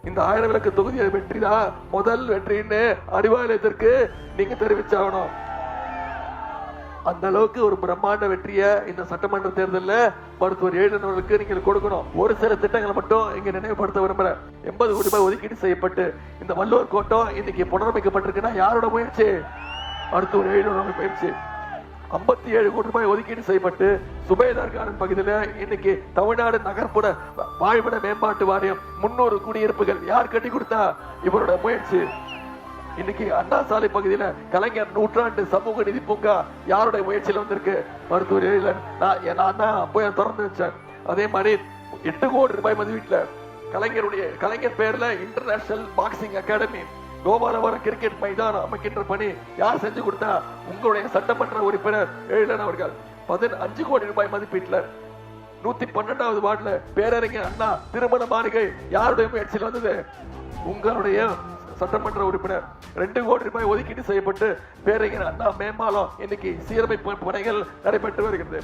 இந்த 1000 விளக்கு தொகுதியை வெற்றிதான் முதல் வெற்றின்னு அறிவாலயத்திற்கு நீங்க தெரிவிச்சாகணும். அந்த அளவுக்கு ஒரு பிரம்மாண்ட வெற்றிய இந்த சட்டமன்ற தேர்தலில் மருத்துவர் எழுதினவர்களுக்கு நீங்கள் கொடுக்கணும். ஒரு சில திட்டங்களை மட்டும் இங்க நினைவுபடுத்த விரும்புறேன். 80 கோடி ரூபாய் ஒதுக்கீடு செய்யப்பட்டு இந்த வள்ளுவர் கோட்டம் இன்னைக்கு புனரமைக்கப்பட்டிருக்குன்னா யாரோட முயற்சி? மருத்துவர் எழுதினவர்கள் முயற்சி. 57 கோடி ரூபாய் ஒதுக்கீடு செய்யப்பட்டு சுபேதார் கார்டன் பகுதியில் இன்னைக்கு தமிழ்நாடு நகர்ப்புற வாழ்விட மேம்பாட்டு வாரியம் 300 குடியிருப்புகள் யார் கட்டி கொடுத்தா? இவரோட முயற்சி. இன்னைக்கு அண்ணா சாலை பகுதியில கலைஞர் நூற்றாண்டு சமூக நிதி பூங்கா யாருடைய முயற்சியில வந்திருக்கு? மருத்துவர் எழிலன். நான் தான் போய் திறந்து வச்சேன். அதே மாதிரி 8 கோடி ரூபாய் மதிப்பீட்டுல கலைஞர் பேர்ல international boxing academy Gopalapuram cricket மைதானம் அமைக்கின்ற பணி யார் செஞ்சு கொடுத்தா? உங்களுடைய சட்டமன்ற உறுப்பினர் எழிலன் அவர்கள். 15 கோடி ரூபாய் மதிப்பீட்டுல 112வது வார்டுல பேரறிஞர் அண்ணா திருமண மாளிகை யாருடைய முயற்சியில் வந்தது? உங்களுடைய சட்டமன்ற உறுப்பினர். 2 கோடி ரூபாய் ஒதுக்கீடு செய்யப்பட்டு பேரறிஞர் அண்ணா மேம்பாலம் இன்னைக்கு சீரமைப்பு பணிகள் நடைபெற்று வருகிறது.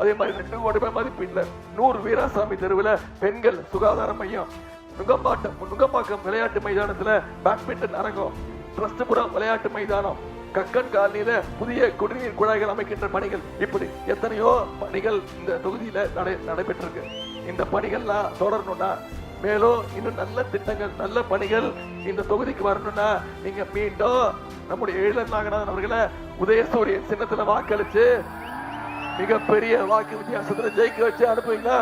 அதே மாதிரி 2 கோடி ரூபாய் மதிப்பீட்டுல 100 வீராசாமி தெருவில் பெண்கள் சுகாதார மையம், நுங்கம்பாக்கம் விளையாட்டு மைதானத்துல பேட்மிண்டன் அரங்கம், ட்ரஸ்ட்புரம் விளையாட்டு மைதானம், கக்கன் காலனியில புதிய குடிநீர் குழாய்கள் அமைக்கின்ற பணிகள், இப்படி எத்தனையோ பணிகள் இந்த தொகுதியில நடைபெற்றிருக்கு. இந்த பணிகள்லாம் தொடரணும்னா மேலும் இன்னும் நல்ல திட்டங்கள் நல்ல பணிகள் இந்த தொகுதிக்கு வரணும்னா நீங்க மீண்டும் நம்முடைய எழிலன் நாகநாதன் அவர்களை உதயசூரியன் சின்னத்துல வாக்களிச்சு மிகப்பெரிய வாக்கு வித்தியாசத்துல ஜெயிக்க வச்சு அனுப்புவீங்களா?